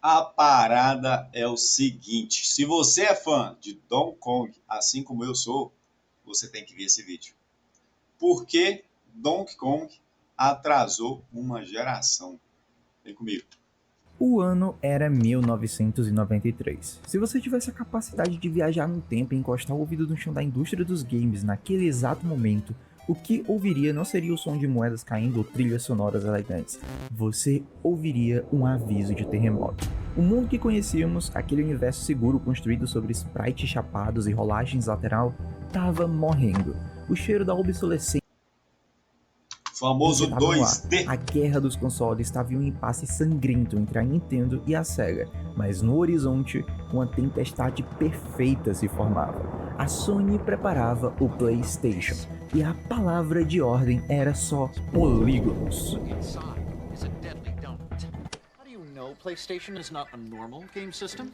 A parada é o seguinte: se você é fã de Donkey Kong, assim como eu sou, você tem que ver esse vídeo. Por que Donkey Kong atrasou uma geração? Vem comigo. O ano era 1993. Se você tivesse a capacidade de viajar no tempo e encostar o ouvido no chão da indústria dos games naquele exato momento, o que ouviria não seria o som de moedas caindo ou trilhas sonoras elegantes. Você ouviria um aviso de terremoto. O mundo que conhecíamos, aquele universo seguro construído sobre sprites chapados e rolagens lateral, estava morrendo. O cheiro da obsolescência Famoso estava no ar. 2D. A guerra dos consoles estava em um impasse sangrento entre a Nintendo e a Sega, mas no horizonte, uma tempestade perfeita se formava. A Sony preparava o PlayStation, e a palavra de ordem era só polígonos. PlayStation is not a normal game system?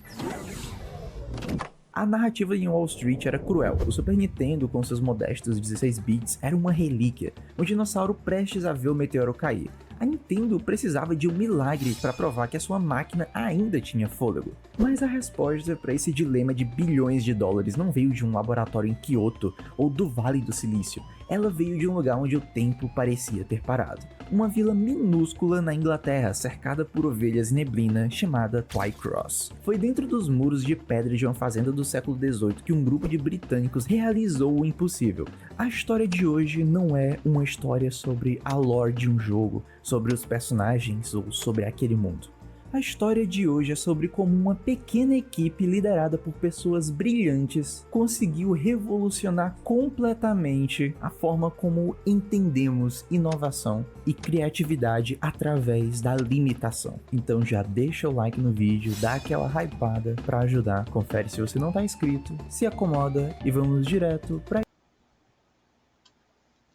A narrativa em Wall Street era cruel. O Super Nintendo, com seus modestos 16 bits, era uma relíquia, um dinossauro prestes a ver o meteoro cair. A Nintendo precisava de um milagre para provar que a sua máquina ainda tinha fôlego. Mas a resposta para esse dilema de bilhões de dólares não veio de um laboratório em Kyoto ou do Vale do Silício. Ela veio de um lugar onde o tempo parecia ter parado. Uma vila minúscula na Inglaterra, cercada por ovelhas e neblina, chamada Twycross. Foi dentro dos muros de pedra de uma fazenda do século XVIII que um grupo de britânicos realizou o impossível. A história de hoje não é uma história sobre a lore de um jogo, sobre os personagens ou sobre aquele mundo. A história de hoje é sobre como uma pequena equipe liderada por pessoas brilhantes conseguiu revolucionar completamente a forma como entendemos inovação e criatividade através da limitação. Então já deixa o like no vídeo, dá aquela hypada pra ajudar, confere se você não tá inscrito, se acomoda e vamos direto pra...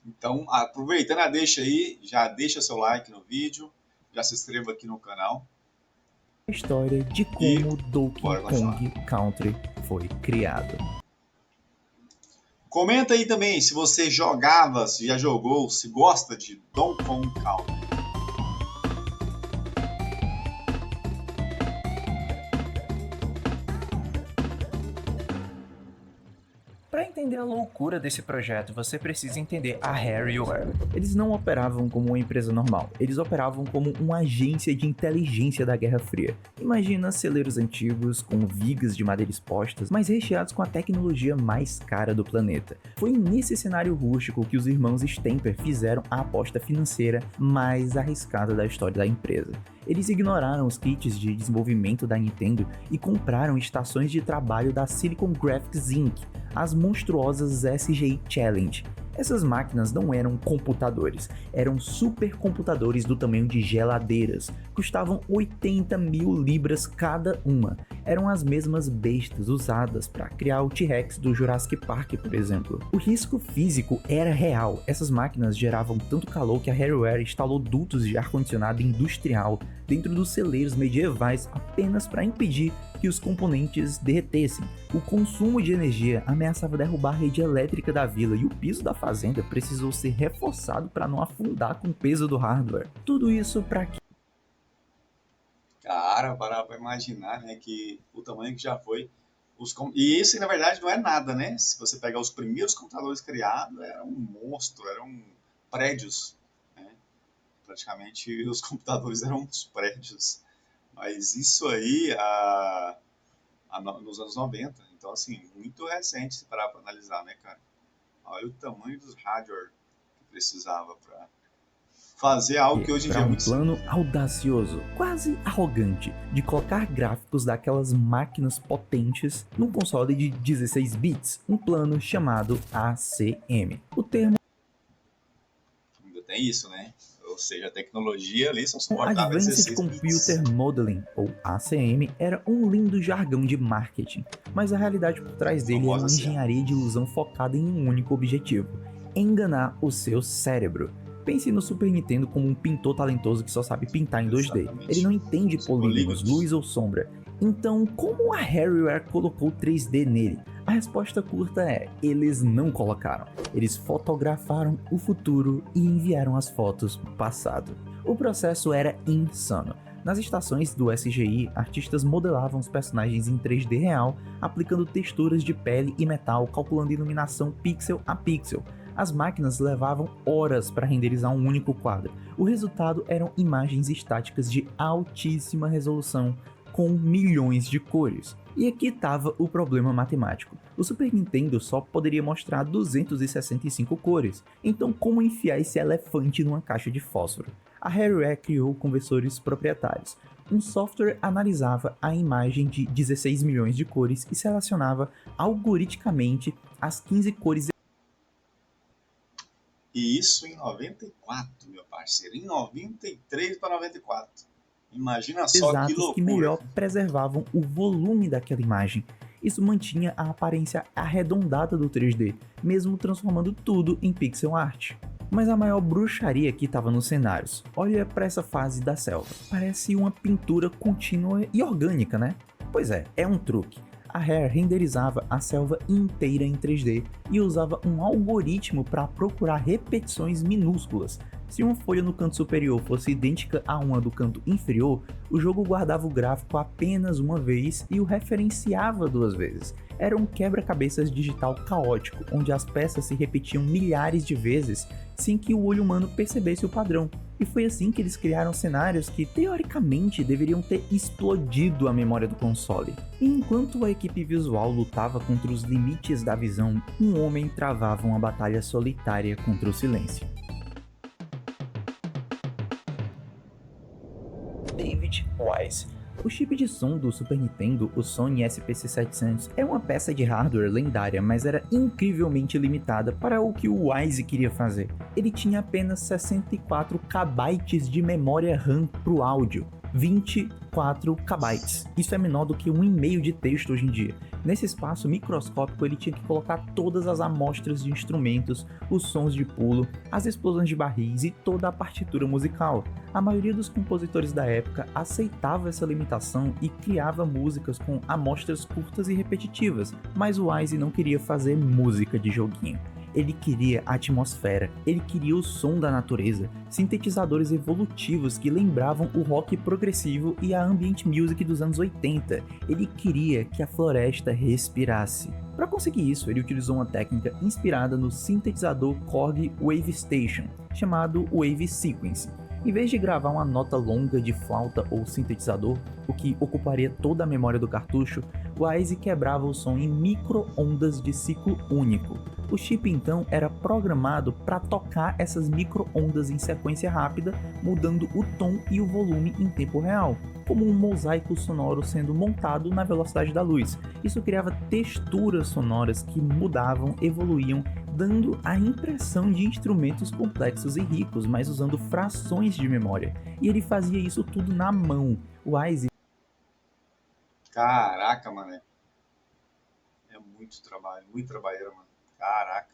Então, aproveitando a deixa aí, já deixa seu like no vídeo, já se inscreva aqui no canal. A história de como Donkey Kong Country foi criado. Comenta aí também se você jogava, se já jogou, se gosta de Donkey Kong Country. Para entender a loucura desse projeto, você precisa entender a Harryware. Eles não operavam como uma empresa normal, eles operavam como uma agência de inteligência da Guerra Fria. Imagina celeiros antigos, com vigas de madeira expostas, mas recheados com a tecnologia mais cara do planeta. Foi nesse cenário rústico que os irmãos Stemper fizeram a aposta financeira mais arriscada da história da empresa. Eles ignoraram os kits de desenvolvimento da Nintendo e compraram estações de trabalho da Silicon Graphics Inc., as monstruosas SGI Challenge. Essas máquinas não eram computadores, eram supercomputadores do tamanho de geladeiras, custavam 80 mil libras cada uma. Eram as mesmas bestas usadas para criar o T-Rex do Jurassic Park, por exemplo. O risco físico era real, essas máquinas geravam tanto calor que a Harryware instalou dutos de ar-condicionado industrial dentro dos celeiros medievais apenas para impedir que os componentes derretessem. O consumo de energia ameaçava derrubar a rede elétrica da vila e o piso da fazenda precisou ser reforçado para não afundar com o peso do hardware. Tudo isso para quê? Cara, para imaginar, né, que o tamanho que já foi. E isso, na verdade, não é nada, né? Se você pegar os primeiros computadores criados, era um monstro, eram prédios, né? Praticamente os computadores eram uns prédios. Mas isso aí nos anos 90. Então, assim, muito recente se parar para analisar, né, cara? Olha o tamanho dos hardware que precisava para fazer algo que hoje em dia é muito plano audacioso, quase arrogante, de colocar gráficos daquelas máquinas potentes num console de 16 bits, um plano chamado ACM. O termo ainda tem isso, né? Ou seja, a tecnologia ali só suportava Advanced 16 Computer bits. Modeling, ou ACM, era um lindo jargão de marketing, mas a realidade por trás dele era uma engenharia de ilusão focada em um único objetivo: enganar o seu cérebro. Pense no Super Nintendo como um pintor talentoso que só sabe pintar em 2D. Exatamente. Ele não entende polígonos, luz ou sombra. Então, como a Harryware colocou 3D nele? A resposta curta é: eles não colocaram. Eles fotografaram o futuro e enviaram as fotos pro passado. O processo era insano. Nas estações do SGI, artistas modelavam os personagens em 3D real, aplicando texturas de pele e metal, calculando iluminação pixel a pixel. As máquinas levavam horas para renderizar um único quadro. O resultado eram imagens estáticas de altíssima resolução, com milhões de cores. E aqui estava o problema matemático. O Super Nintendo só poderia mostrar 265 cores, então como enfiar esse elefante numa caixa de fósforo? A Rareware criou conversores proprietários. Um software analisava a imagem de 16 milhões de cores e selecionava algoritmicamente as 15 cores. E isso em 94, meu parceiro. Em 93 para 94. Imagina só que Exatos loucura. que melhor preservavam o volume daquela imagem. Isso mantinha a aparência arredondada do 3D, mesmo transformando tudo em pixel art. Mas a maior bruxaria aqui estava nos cenários. Olha para essa fase da selva. Parece uma pintura contínua e orgânica, né? Pois é um truque. A Rare renderizava a selva inteira em 3D e usava um algoritmo para procurar repetições minúsculas. Se uma folha no canto superior fosse idêntica a uma do canto inferior, o jogo guardava o gráfico apenas uma vez e o referenciava 2 vezes. Era um quebra-cabeças digital caótico, onde as peças se repetiam milhares de vezes sem que o olho humano percebesse o padrão. E foi assim que eles criaram cenários que, teoricamente, deveriam ter explodido a memória do console. E enquanto a equipe visual lutava contra os limites da visão, um homem travava uma batalha solitária contra o silêncio. David Wise. O chip de som do Super Nintendo, o Sony SPC700, é uma peça de hardware lendária, mas era incrivelmente limitada para o que o Wise queria fazer. Ele tinha apenas 64 KB de memória RAM para o áudio, 24 KB. Isso é menor do que um e-mail de texto hoje em dia. Nesse espaço microscópico ele tinha que colocar todas as amostras de instrumentos, os sons de pulo, as explosões de barris e toda a partitura musical. A maioria dos compositores da época aceitava essa limitação e criava músicas com amostras curtas e repetitivas, mas o Wise não queria fazer música de joguinho. Ele queria a atmosfera, ele queria o som da natureza, sintetizadores evolutivos que lembravam o rock progressivo e a ambient music dos anos 80. Ele queria que a floresta respirasse. Para conseguir isso, ele utilizou uma técnica inspirada no sintetizador Korg Wave Station, chamado Wave Sequence. Em vez de gravar uma nota longa de flauta ou sintetizador, o que ocuparia toda a memória do cartucho, o Wise quebrava o som em micro-ondas de ciclo único. O chip então era programado para tocar essas micro-ondas em sequência rápida, mudando o tom e o volume em tempo real, como um mosaico sonoro sendo montado na velocidade da luz. Isso criava texturas sonoras que mudavam, evoluíam, dando a impressão de instrumentos complexos e ricos, mas usando frações de memória. E ele fazia isso tudo na mão. O Wise... Caraca, mano. É muito trabalho, muito trabalheira, mano. Caraca.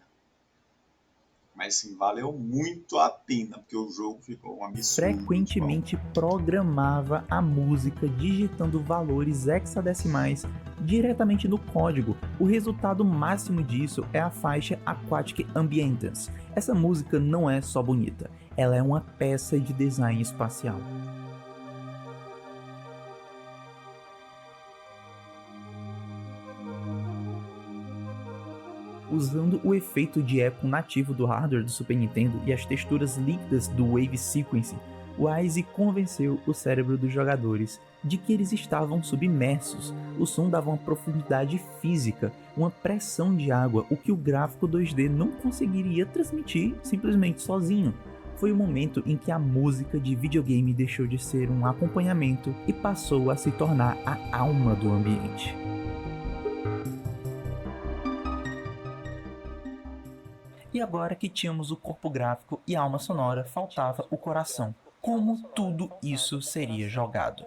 Mas sim, valeu muito a pena, porque o jogo ficou um absurdo. frequentemente programava a música digitando valores hexadecimais diretamente no código. O resultado máximo disso é a faixa Aquatic Ambience. Essa música não é só bonita, ela é uma peça de design espacial. Usando o efeito de eco nativo do hardware do Super Nintendo e as texturas líquidas do Wave Sequence, Wise convenceu o cérebro dos jogadores de que eles estavam submersos. O som dava uma profundidade física, uma pressão de água, o que o gráfico 2D não conseguiria transmitir simplesmente sozinho. Foi o momento em que a música de videogame deixou de ser um acompanhamento e passou a se tornar a alma do ambiente. E agora que tínhamos o corpo gráfico e a alma sonora, faltava o coração. Como tudo isso seria jogado?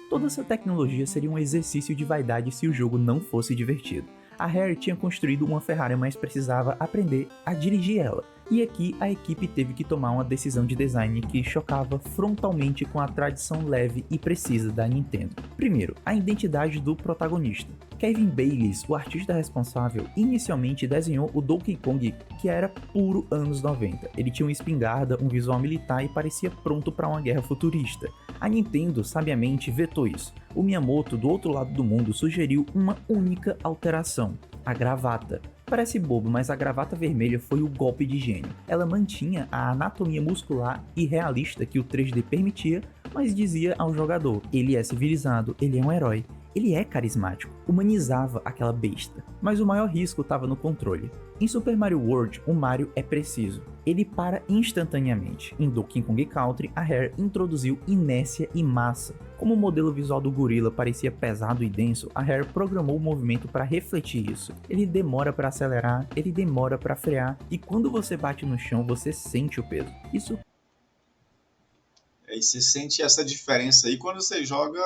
Toda essa tecnologia seria um exercício de vaidade se o jogo não fosse divertido. A Rare tinha construído uma Ferrari, mas precisava aprender a dirigir ela. E aqui a equipe teve que tomar uma decisão de design que chocava frontalmente com a tradição leve e precisa da Nintendo. Primeiro, a identidade do protagonista. Kevin Bayliss, o artista responsável, inicialmente desenhou o Donkey Kong, que era puro anos 90. Ele tinha uma espingarda, um visual militar e parecia pronto para uma guerra futurista. A Nintendo sabiamente vetou isso. O Miyamoto, do outro lado do mundo, sugeriu uma única alteração: a gravata. Parece bobo, mas a gravata vermelha foi o golpe de gênio. Ela mantinha a anatomia muscular e realista que o 3D permitia, mas dizia ao jogador: ele é civilizado, ele é um herói, ele é carismático, humanizava aquela besta. Mas o maior risco estava no controle. Em Super Mario World, o Mario é preciso. Ele para instantaneamente. Em Donkey Kong Country, a Rare introduziu inércia e massa. Como o modelo visual do gorila parecia pesado e denso, a Rare programou o movimento para refletir isso. Ele demora para acelerar, ele demora para frear, e quando você bate no chão, você sente o peso. Isso E você sente essa diferença aí quando você joga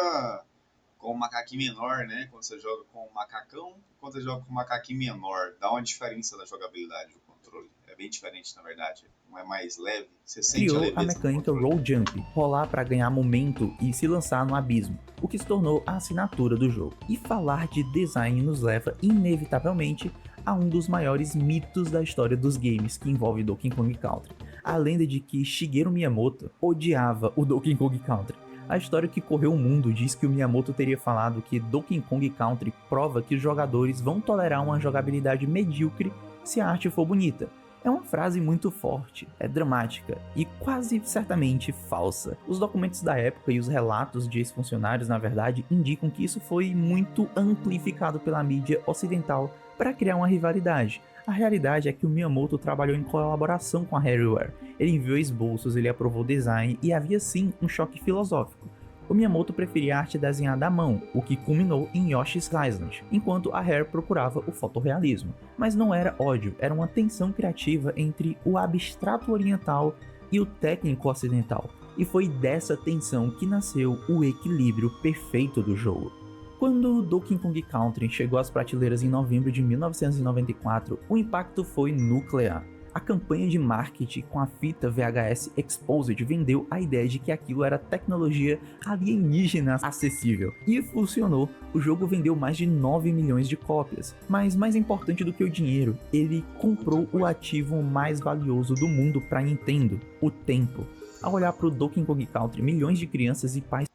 com um macaquinho menor, né? Quando você joga com um macacão, quando você joga com um macaquinho menor, dá uma diferença da jogabilidade do controle. É bem diferente, na verdade. Não é mais leve, você sente criou a leveza do mecânica controle. Roll Jump, rolar para ganhar momento e se lançar no abismo, o que se tornou a assinatura do jogo. E falar de design nos leva inevitavelmente a um dos maiores mitos da história dos games, que envolve Donkey Kong Country: a lenda de que Shigeru Miyamoto odiava o Donkey Kong Country. A história que correu o mundo diz que o Miyamoto teria falado que Donkey Kong Country prova que os jogadores vão tolerar uma jogabilidade medíocre se a arte for bonita. É uma frase muito forte, é dramática e quase certamente falsa. Os documentos da época e os relatos de ex-funcionários, na verdade, indicam que isso foi muito amplificado pela mídia ocidental para criar uma rivalidade. A realidade é que o Miyamoto trabalhou em colaboração com a Rareware. Ele enviou esboços, ele aprovou o design e havia sim um choque filosófico. O Miyamoto preferia a arte desenhada à mão, o que culminou em Yoshi's Island, enquanto a Rare procurava o fotorrealismo. Mas não era ódio, era uma tensão criativa entre o abstrato oriental e o técnico ocidental. E foi dessa tensão que nasceu o equilíbrio perfeito do jogo. Quando Donkey Kong Country chegou às prateleiras em novembro de 1994, o impacto foi nuclear. A campanha de marketing com a fita VHS Exposed vendeu a ideia de que aquilo era tecnologia alienígena acessível. E funcionou. O jogo vendeu mais de 9 milhões de cópias. Mas mais importante do que o dinheiro, ele comprou o ativo mais valioso do mundo para Nintendo: o tempo. Ao olhar para o Donkey Kong Country, milhões de crianças e pais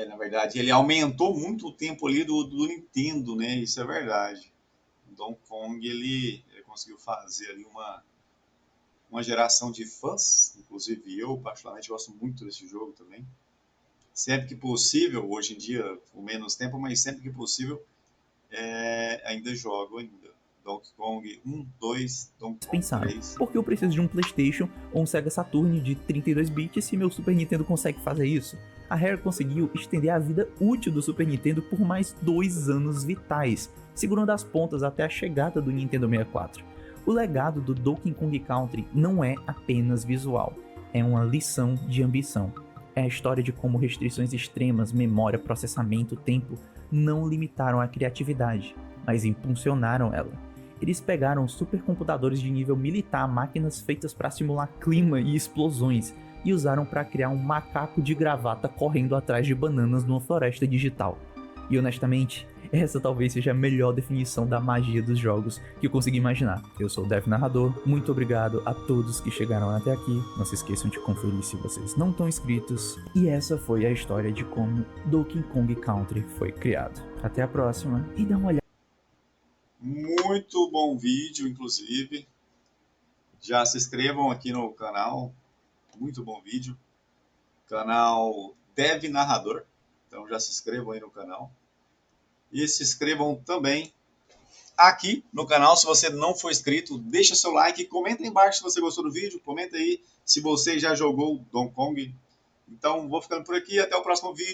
Na verdade, ele aumentou muito o tempo ali do Nintendo, né? Isso é verdade. O Donkey Kong, ele conseguiu fazer ali uma geração de fãs, inclusive eu, particularmente, gosto muito desse jogo também. Sempre que possível, hoje em dia, com menos tempo, mas sempre que possível, ainda jogo ainda. Donkey Kong 1, 2, Donkey Kong pensaram: 3. por que eu preciso de um PlayStation ou um Sega Saturn de 32 bits se meu Super Nintendo consegue fazer isso? A Rare conseguiu estender a vida útil do Super Nintendo por mais 2 anos vitais, segurando as pontas até a chegada do Nintendo 64. O legado do Donkey Kong Country não é apenas visual, é uma lição de ambição. É a história de como restrições extremas, memória, processamento, tempo não limitaram a criatividade, mas impulsionaram ela. Eles pegaram supercomputadores de nível militar, máquinas feitas para simular clima e explosões, e usaram para criar um macaco de gravata correndo atrás de bananas numa floresta digital. E honestamente, essa talvez seja a melhor definição da magia dos jogos que eu consegui imaginar. Eu sou o Dev Narrador, muito obrigado a todos que chegaram até aqui. Não se esqueçam de conferir se vocês não estão inscritos. E essa foi a história de como Donkey Kong Country foi criado. Até a próxima e dá uma olhada. Muito bom vídeo, inclusive. Já se inscrevam aqui no canal. Muito bom vídeo. Canal Dev Narrador. Então já se inscrevam aí no canal. E se inscrevam também aqui no canal. Se você não for inscrito, deixa seu like. Comenta aí embaixo se você gostou do vídeo. Comenta aí se você já jogou Donkey Kong. Então vou ficando por aqui. Até o próximo vídeo.